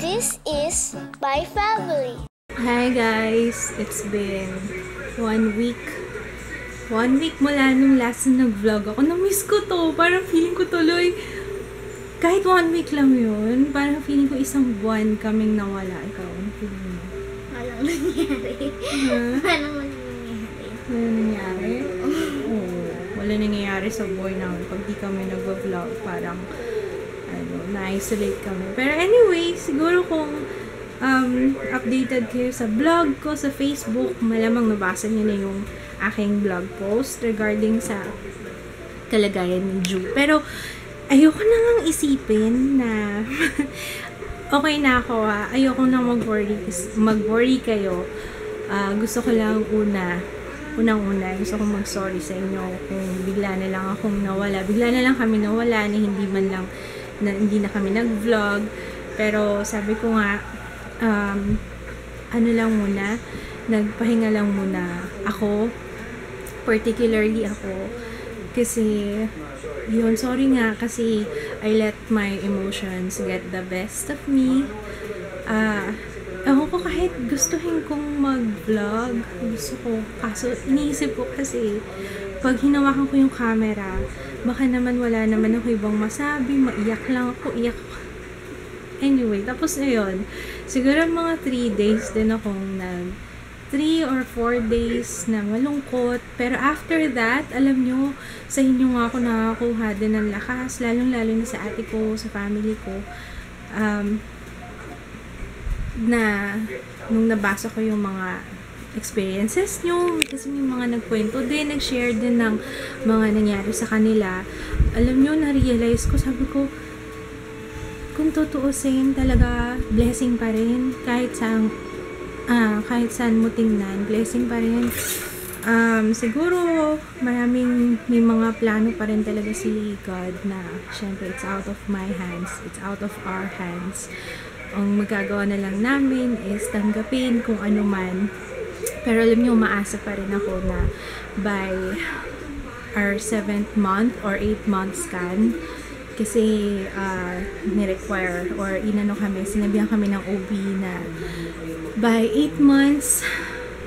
This is my family. Hi guys! It's been 1 week. 1 week mula nung last na nag-vlog ako. Na-miss ko to. Parang feeling ko tuloy. Kahit 1 week lang yun, parang feeling ko isang buwan kaming nawala. Ikaw, ano feeling mo? Walang nangyari. Walang nangyari. Wala nangyari? Oo. Wala nangyayari sa buhay namin. Pag di kami nag-vlog, parang na-isolate kami. Pero anyway, siguro kung updated kayo sa vlog ko sa Facebook, malamang nabasa niyo na yung aking blog post regarding sa kalagayan ni Ju. Pero ayoko nang isipin na okay na ako. Ayoko nang mag-worry kayo. Gusto ko lang unang-una, gusto kong mag-sorry sa inyo kung bigla na lang akong nawala. Bigla na lang kami nawala na hindi na kami nag-vlog. Pero sabi ko nga, nagpahinga lang muna ako. Particularly ako. Kasi, yun, sorry nga kasi I let my emotions get the best of me. Ako ko kahit gustuhin kong mag-vlog, gusto ko. Kaso, iniisip ko kasi, pag hinawakan ko yung camera, baka naman wala naman ako ibang masabi, maiyak lang ako, iyak. Anyway, tapos na yun. Siguro mga 3 days din akong 3 or 4 days na malungkot. Pero after that, alam nyo, sa inyo nga ako nakakuha din ng lakas, lalong-lalo na sa ate ko, sa family ko. Na nung nabasa ko yung mga experiences nyo, kasi may mga nagkwento din, nag-share din ng mga nangyari sa kanila. Alam nyo, na-realize ko, sabi ko, kung tutuusin, talaga blessing pa rin. Kahit saan mo tingnan, blessing pa rin. Siguro, may mga plano pa rin talaga si God na, syempre, it's out of my hands, it's out of our hands. Ang magagawa na lang namin is tanggapin kung ano man. Pero alam niyo, umaasa pa rin ako na by our 7th month or 8th month scan, kasi ni-require or sinabihan kami ng OB na by 8 months,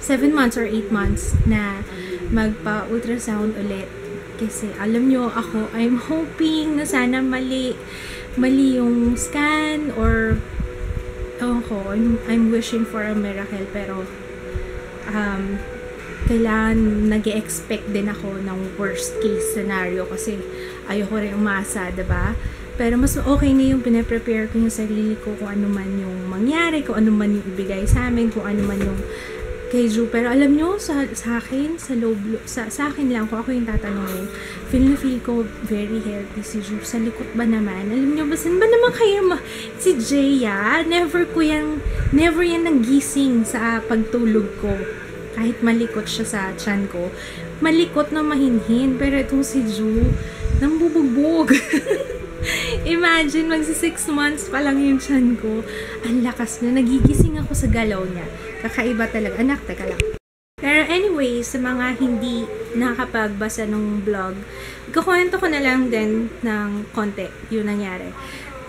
7 months or 8 months na magpa-ultrasound ulit. Kasi alam nyo, ako, I'm hoping na sana mali yung scan or I'm wishing for a miracle, pero kailangan nag-expect din ako ng worst case scenario kasi ayoko rin umasa, diba? Pero mas okay na yung pinaprepare ko yung sarili ko kung ano man yung mangyari, kung ano man yung ibigay sa amin, kung ano man yung kay Ju. Pero alam nyo, sa akin lang, kung ako yung tatanungin, feel ko very healthy si Ju. Sa likot ba naman? Alam nyo, basan ba naman kayo si Jaya? Never yan nagising sa pagtulog ko. Kahit malikot siya sa tiyan ko. Malikot na mahinhin. Pero itong si Ju, nambubugbog. Imagine, magsi 6 months pa lang yung tiyan ko. Ang lakas niya. Nagigising ako sa galaw niya. Kakaiba talaga. Anak, teka lang. Pero anyway, sa mga hindi nakapagbasa ng vlog, ikukwento ko na lang din ng konti yung nangyari.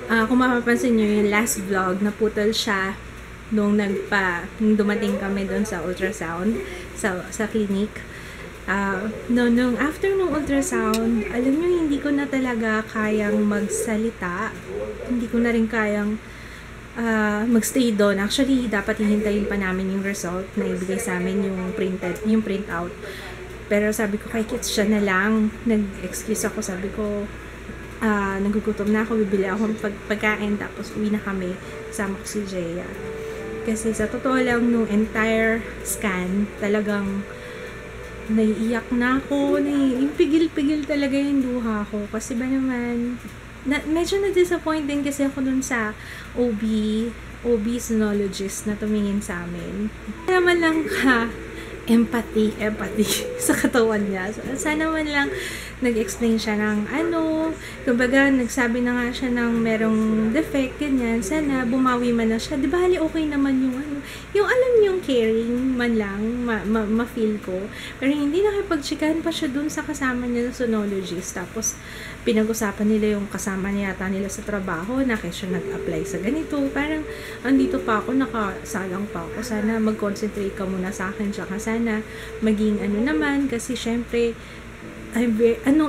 Kung mapapansin nyo yung last vlog, naputol siya nung dumating kami doon sa ultrasound sa clinic. Nung after nung ultrasound, alam nyo, hindi ko na talaga kayang magsalita. Hindi ko na rin kayang magstay doon. Actually, dapat hihintayin pa namin yung result na ibigay sa amin yung printout. Pero sabi ko kay Kits, siya na lang. Nag-excuse ako, sabi ko, nagugutom na ako, bibili ako ng pagkain, tapos uwi na kami, kasama ko si Jaya. Kasi sa totoo lang, nung entire scan, talagang naiiyak na ako, yung pigil-pigil talaga yung luha ko. Kasi ba naman, medyo na-disappoint din kasi ako dun sa OB sonologist na tumingin sa amin. Naman lang empathy sa katawan niya. So, sana man lang nag-explain siya ng kumbaga nagsabi na nga siya ng merong defect, ganyan. Sana bumawi man na siya. Di ba okay naman yung alam yung caring man lang, ma-feel ko. Pero hindi nakipag-chikahan pa siya dun sa kasama niya na sonologist. Tapos, pinag-usapan nila yung kasama niya yata nila sa trabaho na kesyo nag-apply sa ganito. Parang, andito pa ako, nakasalang pa ako. Sana mag-concentrate ka muna sa akin, tsaka sana maging naman, kasi syempre,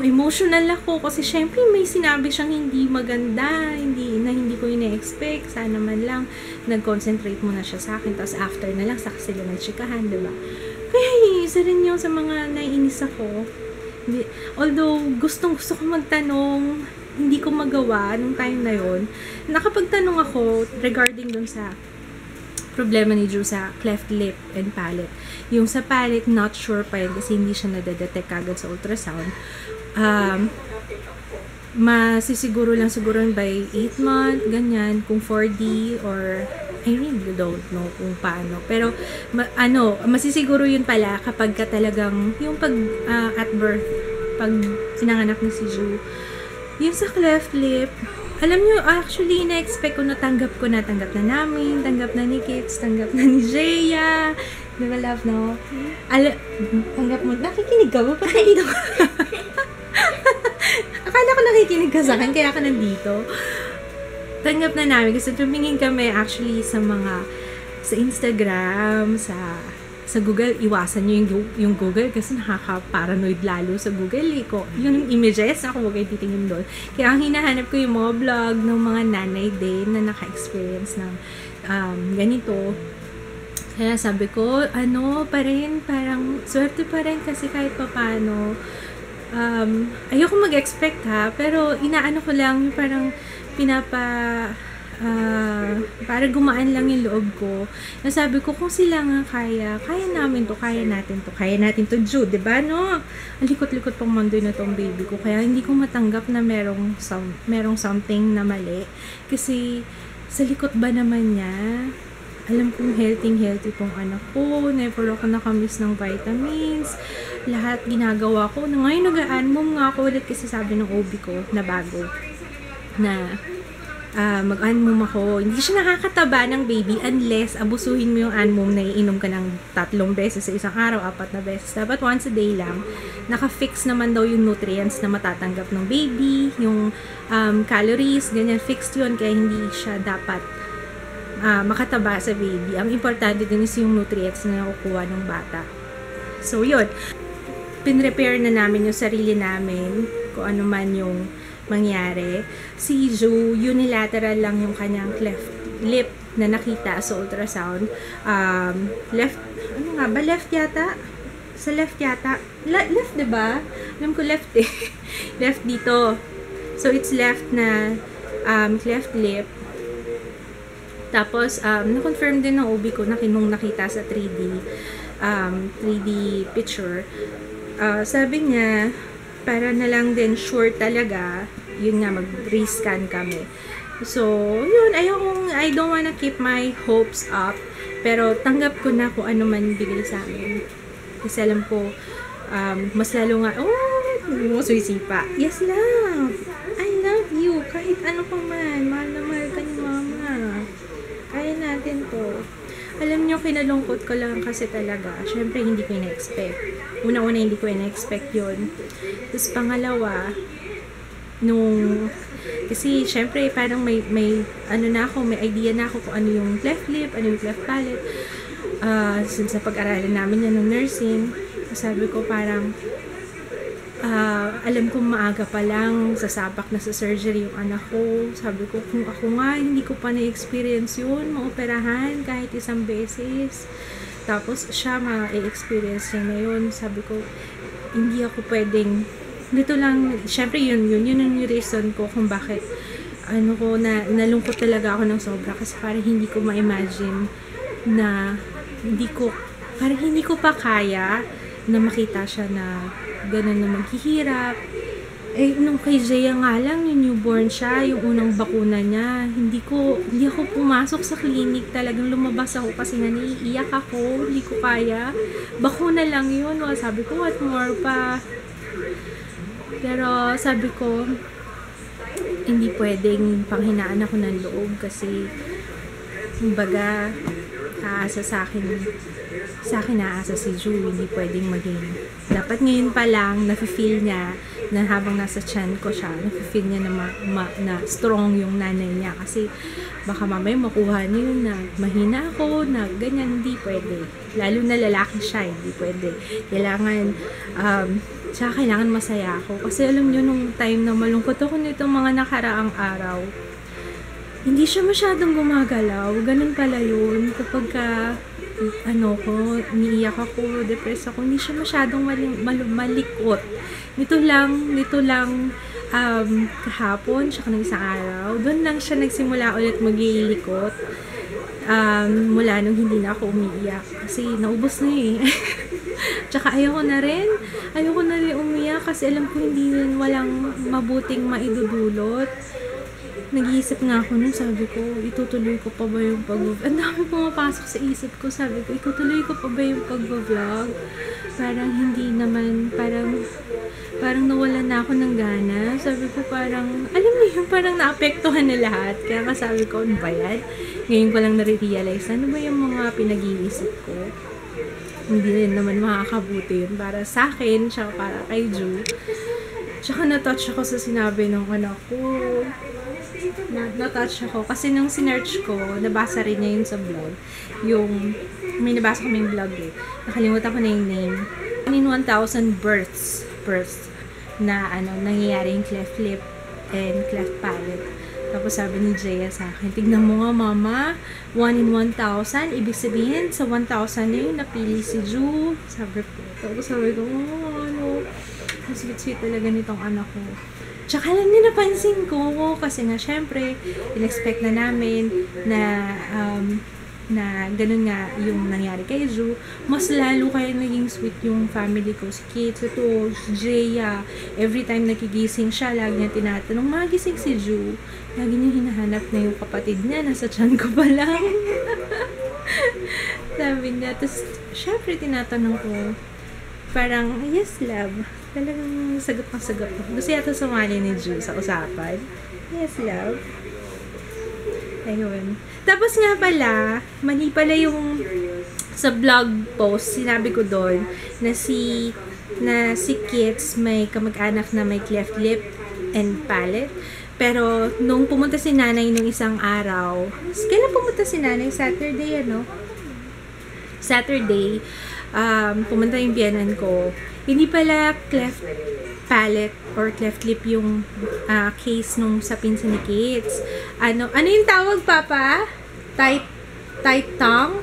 emotional ako kasi syempre may sinabi siyang hindi maganda, hindi ko ina-expect. Sana man lang nag-concentrate muna siya sa akin, tapos after na lang saka sila nagchikahan, diba? Kaya isa rin yung sa mga naiinis ako. Although gustong gusto ko magtanong, hindi ko magawa nung time na yon. Nakapagtanong ako regarding dun sa problema ni Drew sa cleft lip and palate. Yung sa palate, not sure pa yun kasi hindi siya nadedetect agad sa ultrasound. Masisiguro lang siguro by 8 months, ganyan, kung 4D or I really don't know kung paano. Pero, masisiguro yun pala kapag ka talagang, yung pag at birth, pag sinanganak ni si Drew, yung sa cleft lip, alam nyo, actually, na-expect ko na tanggap na namin, tanggap na ni Kits, tanggap na ni Jeya. Di ba, love, no? Tanggap mo, nakikinig ka ba? Ba't nandito ka? Akala ko nakikinig ka sa akin, kaya ka nandito. Tanggap na namin, kasi tumingin kami actually sa Instagram, sa Google, iwasan nyo yung Google kasi nakaka-paranoid lalo sa Google. Yung images, ako huwag kayo titingin doon. Kaya ang hinahanap ko yung mga vlog ng mga nanay din na naka-experience ng ganito. Kaya sabi ko, pa rin, parang swerte pa rin kasi kahit pa paano. Ayoko mag-expect pero inaano ko lang yung parang para gumaan lang yung loob ko. Nasabi ko, kung sila nga kaya namin to, kaya natin to, Jude, diba, no? Ang likot-likot pang mandoy na tong baby ko. Kaya hindi ko matanggap na merong something na mali. Kasi, sa likot ba naman niya, alam kong healthy tong anak ko. Never ako nakamiss ng vitamins. Lahat ginagawa ko. Ngayon, nag-a-anmom nga ako ulit kasi sabi ng OB ko na bago na mag-anmom ako. Hindi siya nakakataba ng baby unless abusuhin mo yung anmom na iinom ka ng 3 beses sa isang araw, 4 na beses. Dapat once a day lang. Naka-fix naman daw yung nutrients na matatanggap ng baby, yung calories, ganyan, fixed yun. Kaya hindi siya dapat makataba sa baby. Ang importante din is yung nutrients na nakukuha ng bata. So, yun. Pinrepair na namin yung sarili namin kung ano man yung mangyari. Si Ju, unilateral lang yung kanyang cleft lip na nakita sa ultrasound. Left yata? Sa left yata. Left, diba? Alam ko left eh. Left dito. So, it's left na cleft lip. Tapos, na-confirm din ng OB ko na nung nakita sa 3D picture. Sabi niya, para na lang din sure talaga, yun nga, mag-rescan kami. So, yun, I don't wanna keep my hopes up, pero tanggap ko na kung ano man bigay sa amin. Kasi alam ko, mas lalo nga, suisipa. Yes, love! I love you! Kahit ano pa man, mahal na mahal ka ni mama. Kaya natin to. Alam nyo, kinalungkot ko lang kasi talaga. Syempre, hindi ko ina-expect. Una-una, hindi ko ina-expect yun. Tapos, pangalawa, kasi, syempre, parang may idea na ako kung ano yung cleft lip, ano yung cleft palate. Since sa pag-aralan namin yan ng nursing, sabi ko parang, alam kong maaga pa lang, sasapak na sa surgery yung anak ko. Sabi ko, kung ako nga, hindi ko pa na-experience yun, maoperahan kahit 1 beses. Tapos, siya ma-experience niya na yun. Sabi ko, hindi ako pwedeng, dito lang, syempre yun yung reason ko kung bakit, nalungkot talaga ako ng sobra. Kasi parang hindi ko ma-imagine na, parang hindi ko pa kaya na makita siya na ganun na maghihirap. Nung kay Jeya nga lang, yung newborn siya, yung unang bakuna niya, hindi ako pumasok sa clinic. Talagang lumabas ako kasi nga naiiyak ako, hindi ko kaya. Bakuna lang yun. Sabi ko, what more pa? Pero sabi ko, hindi pwedeng panghinaan ako ng loob kasi, kumbaga, aasa sa akin naasa si Ju, hindi pwedeng maging. Dapat ngayon pa lang, nafe-feel niya na habang nasa tiyan ko siya, nafe-feel niya na strong yung nanay niya. Kasi baka mamaya makuha niya yun na mahina ako, na ganyan, hindi pwede. Lalo na lalaki siya, hindi pwede. Kailangan masaya ako. Kasi alam niyo, nung time na malungkot ako nitong mga nakaraang araw, hindi siya masyadong gumagalaw. Ganun pala yun. Kapag umiiyak ako, depressed ako, hindi siya masyadong malikot. Nito lang, kahapon, tsaka ng isang araw, doon lang siya nagsimula ulit magilikot. Mula nung hindi na ako umiiyak. Kasi naubos na eh. Tsaka ayoko na rin umiyak kasi alam ko walang mabuting maidudulot. Nag-iisip nga ako nun, sabi ko, itutuloy ko pa ba yung pag-vlog? Ang dami pumapasok sa isip ko, sabi ko, itutuloy ko pa ba yung pag-vlog? Parang hindi naman, parang nawalan na ako ng gana. Sabi ko parang, alam mo yun, parang naapektuhan na lahat. Kaya sabi ko, ano ba yan? Ngayon ko lang nare-realize, ano ba yung mga pinag-iisip ko? Hindi rin naman makakabuti yun para sa akin, tsaka para kay Ju. Tsaka na-touch ako sa sinabi ng anak ko. Na-touch ako. Kasi nung sinearch ko, nabasa rin niya yun sa blog. May nabasa kaming blog eh. Nakalimutan ko na yung name. In 1,000 births na nangyayari yung cleft lip and cleft palate. Tapos sabi ni Jaya sa akin, tignan mo nga mama, 1 in 1,000, ibig sabihin sa 1,000 na yun, napili si Ju. Sabi ko. Tapos sabi ko, ang sweet-sweet talaga nitong anak ko. Tsaka lang din napansin ko, kasi nga syempre, in-expect na namin na ganun nga yung nangyari kay Ju. Mas lalo kaya naging sweet yung family ko. Si Kate, si Jaya, every time nakigising siya, lagi niya tinatanong, magising si Ju. Lagi niya hinahanap na yung kapatid niya, nasa tiyan ko pa lang. Sabi niya, tapos syempre tinatanong ko, parang, yes love. Talagang sagot na sagot ko. Gusto yata sumali ni Ju sa usapan. Yes love. Ayun. Tapos nga pala, mali pala yung sa blog post, sinabi ko doon na si Kits may kamag-anak na may cleft lip and palate. Pero nung pumunta si nanay nung isang araw, kailan pumunta si nanay? Saturday, pumunta yung biyanan ko. Hindi pala cleft palate or cleft lip yung case nung sa pinsan ni Kits. Ano yung tawag, Papa? Tight tongue?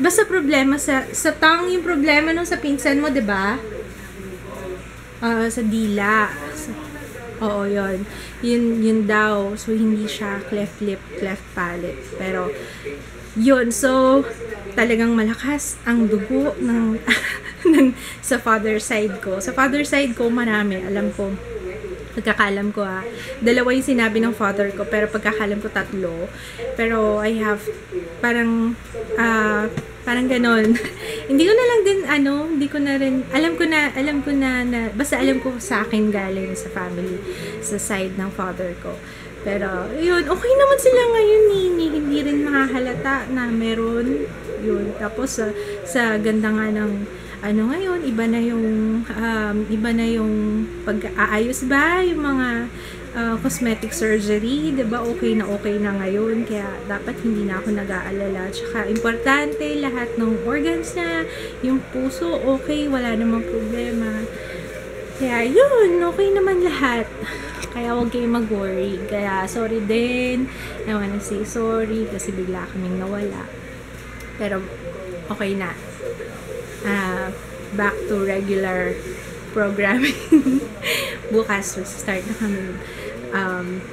Basta problema sa tongue yung problema nung sa pinsan mo, 'di ba? Sa dila. Oo, yun. Yun daw. So, hindi siya cleft lip, cleft palate. Pero, yun. So, talagang malakas ang dugo ng sa father side ko. Sa father side ko, marami. Alam ko. Pagkakalam ko dalawa yung sinabi ng father ko, pero pagkakalam ko 3. Pero I have parang ganon. Hindi ko na lang din hindi ko na rin alam ko na basta alam ko sa akin galing sa family, sa side ng father ko. Pero yun, okay naman sila ngayon, hindi rin makahalata na meron yun. Tapos sa ganda nga ng ngayon, iba na yung pag-aayos ba, yung mga cosmetic surgery, 'di ba? Okay na ngayon, kaya dapat hindi na ako nag-aalala. Tsaka importante lahat ng organs na, yung puso okay, wala namang problema. Kaya yun, okay naman lahat. Kaya huwag kayong mag-worry. Kaya sorry din. I wanna say sorry kasi bigla kaming nawala. Pero okay na. Back to regular programming. Bukas, start na kami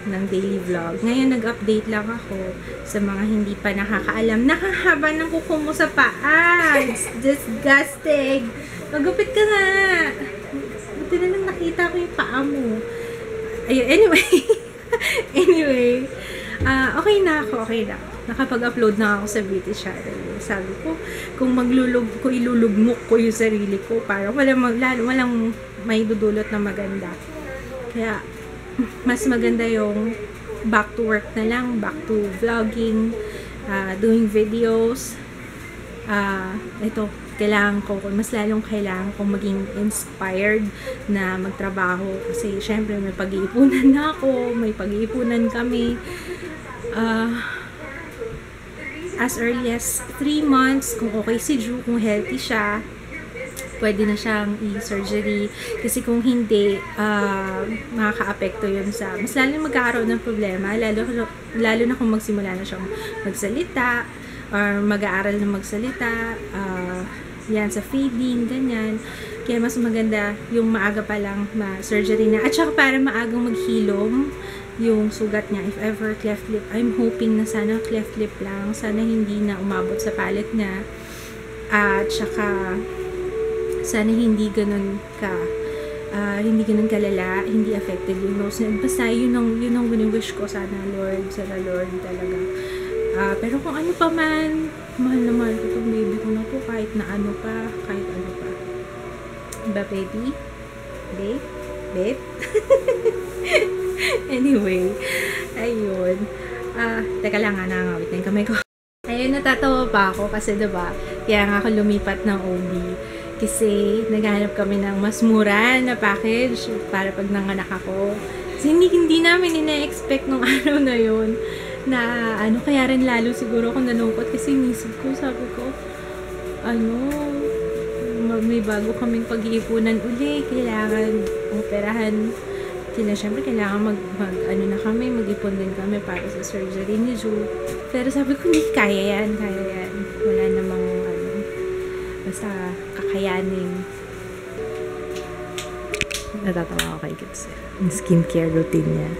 ng daily vlog. Ngayon, nag-update lang ako sa mga hindi pa nakakaalam. Nakahaba ng kuko mo sa paa. It's disgusting. Magupit ka nga. Buti na lang nakita ko yung paa mo. Ayun, anyway. Okay na ako. Nakapag-upload na ako sa beauty channel. Sabi ko, kung ilulugmok ko yung sarili ko, para walang may dudulot na maganda. Kaya, mas maganda yung back to work na lang, back to vlogging, doing videos. Ito, mas lalong kailangan kong maging inspired na magtrabaho kasi syempre may pag-iipunan na ako, may pag-iipunan kami. As early as 3 months, kung okay si Drew, kung healthy siya, pwede na siyang i-surgery. Kasi kung hindi, makaka-apekto yun mas lalo magkakaroon ng problema, lalo na kung magsimula na siyang magsalita, or mag-aaral na magsalita, yan, sa feeding, ganyan. Kaya mas maganda yung maaga pa lang ma-surgery na. At saka para maagang maghilom yung sugat niya. If ever cleft lip, I'm hoping na sana cleft lip lang. Sana hindi na umabot sa palate niya. At saka sana hindi ganun kalala, hindi affected yung nose niya. Basta yun ang wini-wish ko sana, Lord talaga. Pero kung ano pa man, mahal na mahal ko itong baby ko na to, kahit ano pa. Diba, baby? Babe? Anyway, ayun. Teka lang, nangangawit na yung kamay ko. Ayun, natatawa pa ako kasi diba, kaya nga ako lumipat ng OB. Kasi naghanap kami ng mas mura na package para pag nanganak ako. Kasi hindi namin ina-expect nung araw na yun na kaya rin lalo siguro ako nalungkot kasi inisip ko, sabi ko, may bago kaming pag-iipunan uli, kailangan operahan. Siyempre, kailangan mag-ipon din kami para sa surgery ni Drew. Pero sabi ko, hindi, kaya yan. Wala namang, basta kakayanin. Natatawa ako kay Kids. Yung skincare routine niya.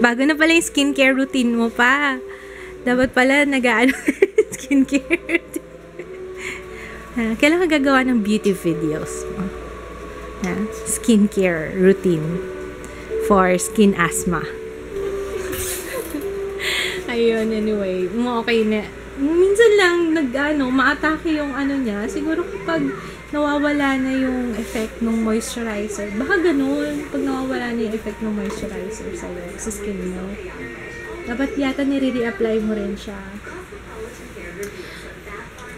Bago na pala yung skincare routine mo pa. Dapat pala skincare routine. Kailan ka gagawa ng beauty videos mo? Skincare routine for skin asthma. Ayun, anyway. Okay na. Minsan lang maatake yung niya. Siguro kapag nawawala na yung effect ng moisturizer. Baka ganun. Pag nawawala na yung effect ng moisturizer sa skin mo. Dapat yata nire-reapply mo rin siya.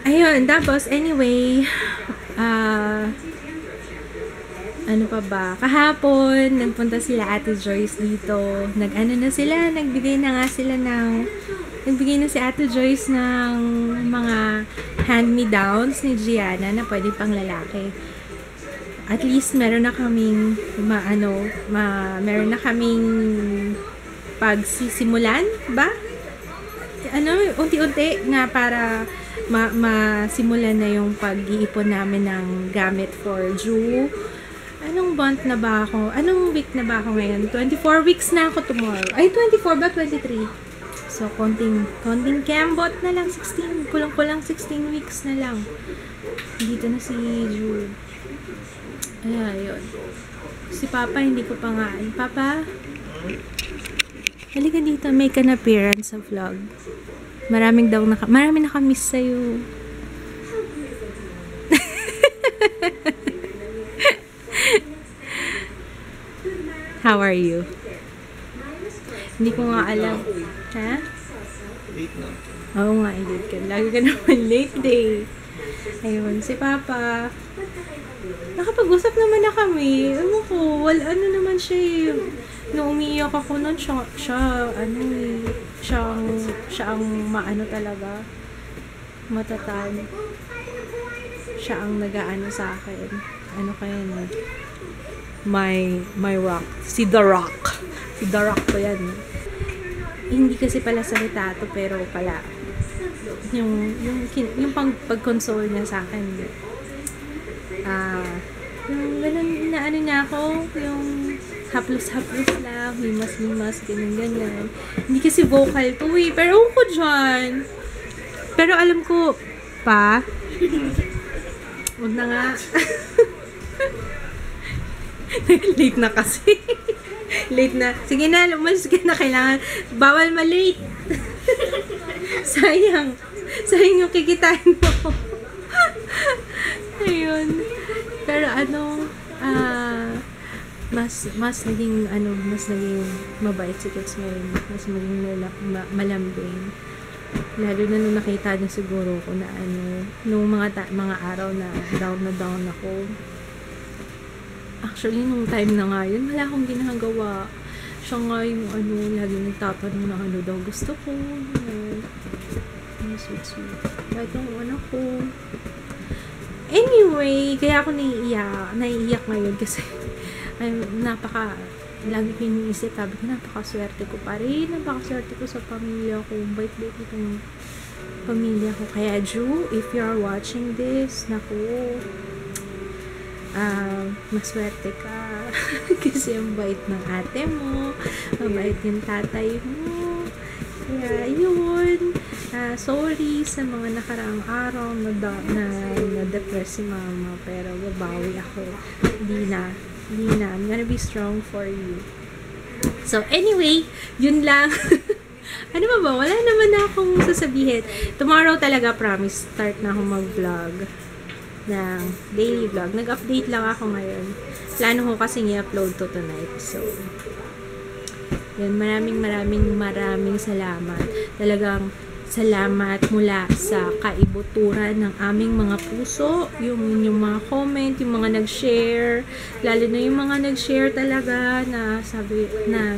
Ayun. Tapos, anyway, ano pa ba? Kahapon, nagpunta sila Ate Joyce dito. Nagbigay na si Ate Joyce ng mga hand-me-downs ni Gianna na pwede pang lalaki. At least meron na kaming meron na kaming pagsisimulan ba? Unti-unti nga para masimulan na yung pag-iipon namin ng gamit for Drew. Anong month na ba ako? Anong week na ba ako ngayon? 24 weeks na ako tomorrow. Ay, 24 ba? 23. So, konting kembot na lang. 16. Kulang-kulang 16 weeks na lang. Dito na si Drew. Ayun. Si Papa, hindi ko pa nga. Papa? Halika dito. Make an appearance sa vlog. Marami nakamiss sa'yo. How are you? Hindi ko nga alam. Ha? Late na. Oo nga, late ka. Lagi ka naman late day. Ayun, si Papa. Nakapag-usap naman na kami. Naman siya nung umiiyak ako nun, siya ang talaga. Matatan. Siya ang nag-aano sa akin. Kaya na? My rock. Si The Rock. Si The Rock ko yan. Hindi kasi pala salita to, pero pala yung pag-console niya sa akin. Yung ganun na niya ako, yung haplos-haplos lang, himas-himas, ganyan. Hindi kasi vocal to pero ako dyan. Pero alam ko, pa, huwag na nga. Late na kasi. Late na. Sige na, lumalis ka na. Kailangan. Bawal ma-late. Sayang yung kikitain mo. Ayun. Pero mas naging mabait si Kids ngayon. Mas maging malambing. Lalo na nung nakita niya siguro ko na ano, nung mga araw na down ako. Actually, nung time na nga yun, wala akong ginagawa. Siya nga yung ano, lagi nagtatanong na ano daw gusto ko. Sweet. Kahit yung anak ko. Anyway, kaya ako naiiyak ngayon kasi lagi ko iniisip, sabi ko, napakaswerte ko pa rin. Napakaswerte ko sa pamilya ko. Bait-bait itong pamilya ko. Kaya, Ju, if you are watching this, naku, maswerte ka. Kasi ang bait ng ate mo, mabait yung tatay mo. Kaya, yun. Sorry sa mga nakaraang araw na depress si mama, pero babawi ako. Hindi na. I'm gonna be strong for you. So, anyway, yun lang. Ano ba? Wala naman na akong sasabihin. Tomorrow talaga, promise, start na akong mag-vlog ng daily vlog. Nag-update lang ako ngayon. Plano ko kasi i-upload to tonight. So, yun, maraming salamat. Talagang salamat mula sa kaibuturan ng aming mga puso, yung mga comment, yung mga nag-share, lalo na yung mga nag-share talaga na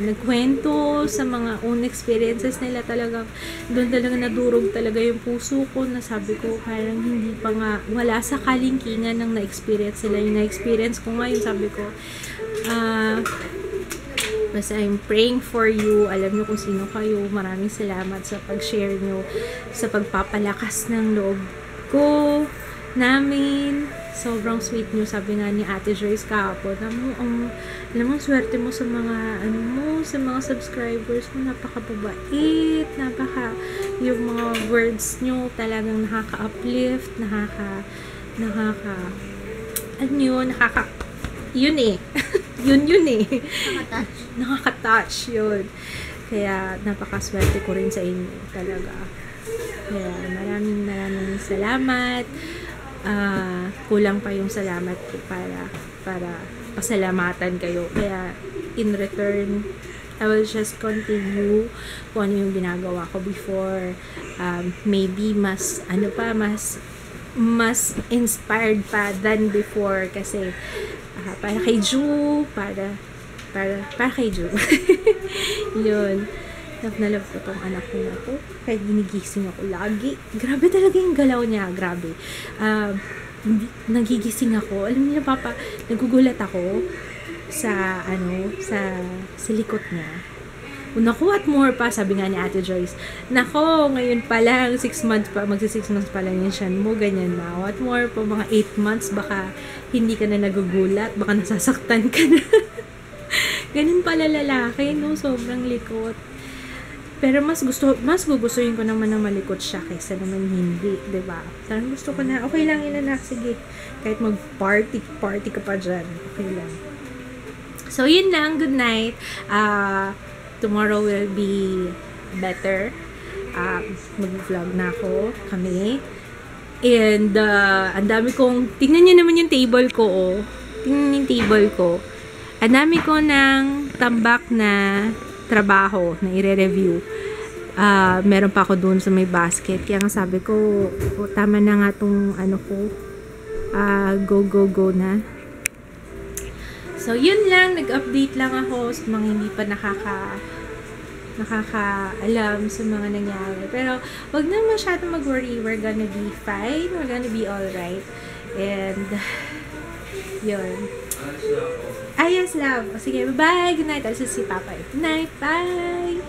nagkwento sa mga own experiences nila, talagang doon talaga nadurog talaga yung puso ko, na sabi ko parang hindi pa nga, wala sa kalingkingan ng na-experience nila, yung na-experience ko ngayon, sabi ko, basta I'm praying for you. Alam nyo kung sino kayo. Maraming salamat sa pag-share nyo, sa pagpapalakas ng loob ko, namin. Sobrang sweet nyo. Sabi nga ni Ate Joyce kahapon, alam mo, swerte mo sa mga, sa mga subscribers mo. Napakababait. Yung mga words nyo talagang nakaka-uplift, yun eh. yun eh. Nakaka-touch yun. Kaya napakaswerte ko rin sa inyo talaga. Kaya maraming salamat. Kulang pa yung salamat ko para pasalamatan kayo. Kaya in return, I will just continue kung ano yung ginagawa ko before. Maybe mas inspired pa than before, kasi para kay Ju, para kay Ju. Yun. Love na love ko tong anak ko na to. Kahit ginigising ako lagi. Grabe talaga yung galaw niya. Grabe. Nagigising ako. Alam niyo, Papa, nagugulat ako sa likod niya. Naku, at more pa, sabi nga ni Ate Joyce, nako, ngayon pa lang, 6 months pa, magsi 6 months pa lang yung siyan mo, ganyan na. At more pa, mga 8 months, baka hindi ka na nagugulat, baka nasasaktan ka na. Ganun pala lalaki, no? Sobrang likot. Pero mas gugustuhin ko naman na malikot siya kaysa naman hindi, diba? Parang gusto ko na, okay lang yun, anak, sige. Kahit mag-party ka pa dyan, okay lang. So, yun lang, good night. Tomorrow will be better. Mag-vlog na kami. And, ang dami kong, tingnan niyo naman yung table ko, oh. Tingnan yung table ko. Ang dami ko ng tambak na trabaho na i-review. Meron pa ako dun sa may basket. Kaya nga sabi ko, tama na nga tong go na. So, yun lang. Nag-update lang ako sa mga hindi pa nakakaalam sa mga nangyari. Pero, wag na masyado mag-worry. We're gonna be fine. We're gonna be alright. And, yun. Yes, love. Sige, bye-bye. Good night. I'll see Papa. Good night. Bye.